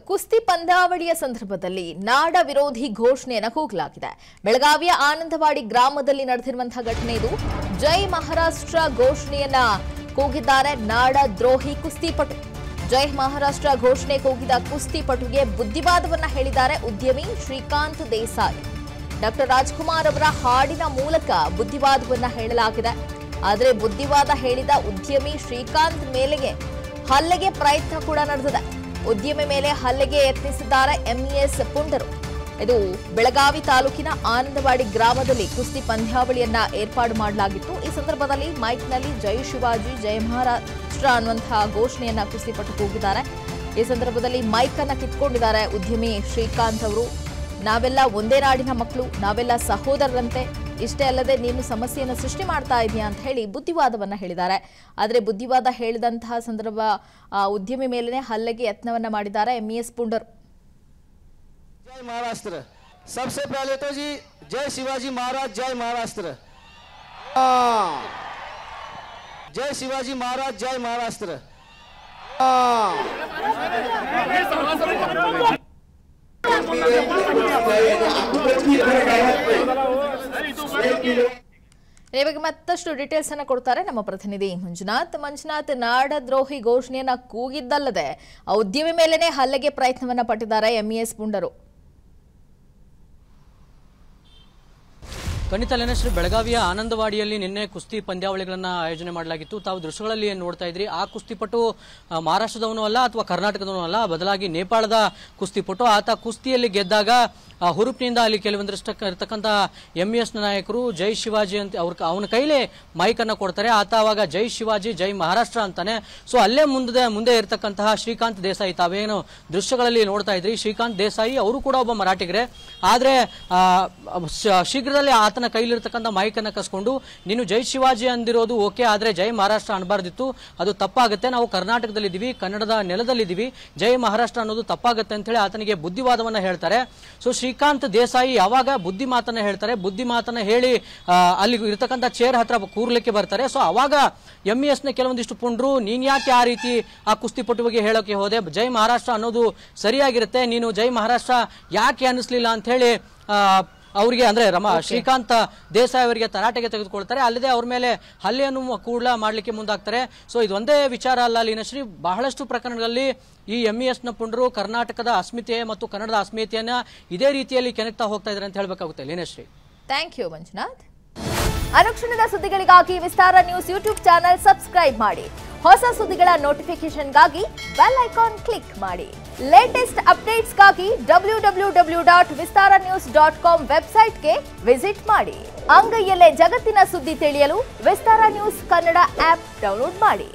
ಕುಸ್ತಿ ಪಂದ್ಯಾವಳಿಯ ಸಂದರ್ಭದಲ್ಲಿ ನಾಡ ವಿರೋಧಿ ಘೋಷಣೆಯನ್ನು ಕೂಗಲಾಗಿದೆ. ಬೆಳಗಾವಿಯ ಆನಂದವಾಡಿ ಗ್ರಾಮದಲ್ಲಿ ನಡೆದಿರುವಂತಹ ಘಟನೆ ಇದು. ಜೈ ಮಹಾರಾಷ್ಟ್ರ ಘೋಷಣೆಯನ್ನ ಕೂಗಿದ್ದಾರೆ ನಾಡ ದ್ರೋಹಿ ಕುಸ್ತಿಪಟು. ಜೈ ಮಹಾರಾಷ್ಟ್ರ ಘೋಷಣೆ ಕೂಗಿದ ಕುಸ್ತಿಪಟುಗೆ ಬುದ್ಧಿವಾದವನ್ನ ಹೇಳಿದ್ದಾರೆ ಉದ್ಯಮಿ ಶ್ರೀಕಾಂತ್ ದೇಸಾಯಿ. ಡಾಕ್ಟರ್ ರಾಜ್ಕುಮಾರ್ ಅವರ ಹಾಡಿನ ಮೂಲಕ ಬುದ್ಧಿವಾದವನ್ನ ಹೇಳಲಾಗಿದೆ. ಆದರೆ ಬುದ್ಧಿವಾದ ಹೇಳಿದ ಉದ್ಯಮಿ ಶ್ರೀಕಾಂತ್ ಮೇಲೆಗೆ ಹಲ್ಲೆಗೆ ಪ್ರಯತ್ನ ಕೂಡ ನಡೆದಿದೆ. ಉದ್ಯಮಿ ಮೇಲೆ ಹಲ್ಲೆಗೆ ಯತ್ನಿಸಿದ್ದಾರೆ ಎಂಇಎಸ್ ಪುಂಡರು. ಇದು ಬೆಳಗಾವಿ ತಾಲೂಕಿನ ಆನಂದವಾಡಿ ಗ್ರಾಮದಲ್ಲಿ ಕುಸ್ತಿ ಪಂದ್ಯಾವಳಿಯನ್ನ ಏರ್ಪಾಡು ಮಾಡಲಾಗಿತ್ತು. ಈ ಸಂದರ್ಭದಲ್ಲಿ ಮೈಕ್ನಲ್ಲಿ ಜೈ ಶಿವಾಜಿ ಜೈ ಮಹಾರಾಷ್ಟ್ರ ಅನ್ನುವಂತಹ ಘೋಷಣೆಯನ್ನ ಕುಸ್ತಿಪಟು ಕೂಗಿದ್ದಾರೆ. ಈ ಸಂದರ್ಭದಲ್ಲಿ ಮೈಕ್ ಅನ್ನ ಕಿತ್ಕೊಂಡಿದ್ದಾರೆ ಉದ್ಯಮಿ ಶ್ರೀಕಾಂತ್ ಅವರು. ನಾವೆಲ್ಲ ಒಂದೇ ನಾಡಿನ ಮಕ್ಕಳು, ನಾವೆಲ್ಲ ಸಹೋದರರಂತೆ, ಇಷ್ಟೇ ಅಲ್ಲದೆ ನೀನು ಸಮಸ್ಯೆಯನ್ನು ಸೃಷ್ಟಿ ಮಾಡ್ತಾ ಇದೆಯಾ ಅಂತ ಹೇಳಿ ಬುದ್ಧಿವಾದವನ್ನ ಹೇಳಿದ್ದಾರೆ. ಆದರೆ ಬುದ್ಧಿವಾದ ಹೇಳಿದಂತಹ ಸಂದರ್ಭ ಉದ್ಯಮಿ ಮೇಲೆನೆ ಹಲ್ಲೆಗೆ ಯತ್ನವನ್ನ ಮಾಡಿದ್ದಾರೆ ಎಂಇಎಸ್ ಪುಂಡರು. जय महाराष्ट्र। सबसे पहले तो जी जय शिवाजी महाराज जय महाराष्ट्र। जय शिवाजी महाराज जय महाराष्ट्र। ಇವಾಗ ಮತ್ತಷ್ಟು ಡೀಟೇಲ್ಸ್ ಅನ್ನ ಕೊಡ್ತಾರೆ ನಮ್ಮ ಪ್ರತಿನಿಧಿ ಮಂಜುನಾಥ್. ನಾಡ ದ್ರೋಹಿ ಘೋಷಣೆಯನ್ನ ಕೂಗಿದ್ದಲ್ಲದೆ ಆ ಉದ್ಯಮಿ ಮೇಲೆನೆ ಹಲ್ಲೆಗೆ ಪ್ರಯತ್ನವನ್ನ ಪಟ್ಟಿದ್ದಾರೆ ಎಂಇಎಸ್ ಪುಂಡರು. ಖಂಡಿತ ಲೇನಶ್ರೀ, ಬೆಳಗಾವಿಯ ಆನಂದವಾಡಿಯಲ್ಲಿ ನಿನ್ನೆ ಕುಸ್ತಿ ಪಂದ್ಯಾವಳಿಗಳನ್ನು ಆಯೋಜನೆ ಮಾಡಲಾಗಿತ್ತು. ತಾವು ದೃಶ್ಯಗಳಲ್ಲಿ ಏನು ನೋಡ್ತಾ ಇದ್ರಿ, ಆ ಕುಸ್ತಿಪಟು ಮಹಾರಾಷ್ಟ್ರದವನು ಅಲ್ಲ ಅಥವಾ ಕರ್ನಾಟಕದವನು ಅಲ್ಲ, ಬದಲಾಗಿ ನೇಪಾಳದ ಕುಸ್ತಿಪಟು. ಆತ ಕುಸ್ತಿಯಲ್ಲಿ ಗೆದ್ದಾಗ ಹುರುಪಿನಿಂದ ಅಲ್ಲಿ ಕೆಲವೊಂದಷ್ಟು ಇರತಕ್ಕಂಥ ಎಂಇಎಸ್ ನಾಯಕರು ಜೈ ಶಿವಾಜಿ ಅಂತ ಅವನ ಕೈಲೇ ಮೈಕ್ ಅನ್ನು ಕೊಡ್ತಾರೆ. ಆತ ಅವಾಗ ಜೈ ಶಿವಾಜಿ ಜೈ ಮಹಾರಾಷ್ಟ್ರ ಅಂತಾನೆ. ಸೊ ಅಲ್ಲೇ ಮುಂದೆ ಇರತಕ್ಕಂತಹ ಶ್ರೀಕಾಂತ್ ದೇಸಾಯಿ, ತಾವೇನು ದೃಶ್ಯಗಳಲ್ಲಿ ನೋಡ್ತಾ ಇದ್ರಿ, ಶ್ರೀಕಾಂತ್ ದೇಸಾಯಿ ಅವರು ಕೂಡ ಒಬ್ಬ ಮರಾಠಿಗರೇ. ಆದ್ರೆ ಶೀಘ್ರದಲ್ಲೇ ಆತನ ಕೈಲಿರ್ತಕ್ಕಂಥ ಮೈಕ್ ಅನ್ನ ಕಸ್ಕೊಂಡು ನೀನು ಜೈ ಶಿವಾಜಿ ಅಂದಿರೋದು ಓಕೆ, ಆದ್ರೆ ಜೈ ಮಹಾರಾಷ್ಟ್ರ ಅನ್ಬಾರ್ದಿತ್ತು, ಅದು ತಪ್ಪಾಗುತ್ತೆ, ನಾವು ಕರ್ನಾಟಕದಲ್ಲಿದ್ದೀವಿ, ಕನ್ನಡದ ನೆಲದಲ್ಲಿದ್ದೀವಿ, ಜೈ ಮಹಾರಾಷ್ಟ್ರ ಅನ್ನೋದು ತಪ್ಪಾಗುತ್ತೆ ಅಂತ ಹೇಳಿ ಆತನಿಗೆ ಬುದ್ಧಿವಾದವನ್ನ ಹೇಳ್ತಾರೆ. ಸೊ ಶ್ರೀಕಾಂತ್ ದೇಸಾಯಿ ಯಾವಾಗ ಬುದ್ಧಿ ಮಾತನ್ನ ಹೇಳ್ತಾರೆ, ಬುದ್ಧಿ ಮಾತನ್ನ ಹೇಳಿ ಅಲ್ಲಿ ಇರತಕ್ಕಂಥ ಚೇರ್ ಹತ್ರ ಕೂರ್ಲಿಕ್ಕೆ ಬರ್ತಾರೆ. ಸೊ ಅವಾಗ ಎಂಇಎಸ್ ನ ಕೆಲವೊಂದಿಷ್ಟು ಪುಂಡ್ರು, ನೀನ್ ಯಾಕೆ ಆ ರೀತಿ ಆ ಕುಸ್ತಿಪಟುವಿಗೆ ಹೇಳೋಕೆ ಹೋದೆ, ಜೈ ಮಹಾರಾಷ್ಟ್ರ ಅನ್ನೋದು ಸರಿಯಾಗಿರುತ್ತೆ, ನೀನು ಜೈ ಮಹಾರಾಷ್ಟ್ರ ಯಾಕೆ ಅನ್ನಿಸ್ಲಿಲ್ಲ ಅಂತ ಹೇಳಿ ಅವರಿಗೆ ಅಂದ್ರೆ ಶ್ರೀಕಾಂತ್ ದೇಸಾಯಿ ಅವರಿಗೆ ತರಾಟೆಗೆ ತೆಗೆದುಕೊಳ್ತಾರೆ. ಅಲ್ಲದೆ ಅವ್ರ ಮೇಲೆ ಹಲ್ಲೆಯನ್ನು ಕೂಡ ಮಾಡ್ಲಿಕ್ಕೆ ಮುಂದಾಗ್ತಾರೆ. ಸೊ ಇದೊಂದೇ ವಿಚಾರ ಅಲ್ಲ ಲೀನಶ್ರೀ, ಬಹಳಷ್ಟು ಪ್ರಕರಣಗಳಲ್ಲಿ ಈ ಎಂಇಎಸ್ ನ ಪುಂಡರು ಕರ್ನಾಟಕದ ಅಸ್ಮಿತೆ ಮತ್ತು ಕನ್ನಡದ ಅಸ್ಮಿತೆಯನ್ನ ಇದೇ ರೀತಿಯಲ್ಲಿ ಕೆಣಕ್ತಾ ಹೋಗ್ತಾ ಇದ್ದಾರೆ ಅಂತ ಹೇಳಬೇಕಾಗುತ್ತೆ ಲೀನಶ್ರೀ. Thank you Manjunath. ಅನುಕ್ಷಣದ ಸುದ್ದಿಗಳಿಗಾಗಿ Vistara news YouTube channel subscribe ಮಾಡಿ. ಹೊಸ ಸುದ್ದಿಗಳ ನೋಟಿಫಿಕೇಶನ್ಗಾಗಿ ಬೆಲ್ ಐಕಾನ್ ಕ್ಲಿಕ್ ಮಾಡಿ. ಲೇಟೆಸ್ಟ್ ಅಪ್ಡೇಟ್ಸ್ಗಾಗಿ www.vistaranews.com ವೆಬ್ಸೈಟ್ಗೆ ವಿಸಿಟ್ ಮಾಡಿ. ಅಂಗೈಯಲ್ಲೇ ಜಗತ್ತಿನ ಸುದ್ದಿ ತಿಳಿಯಲು Vistara news Kannada app download ಮಾಡಿ.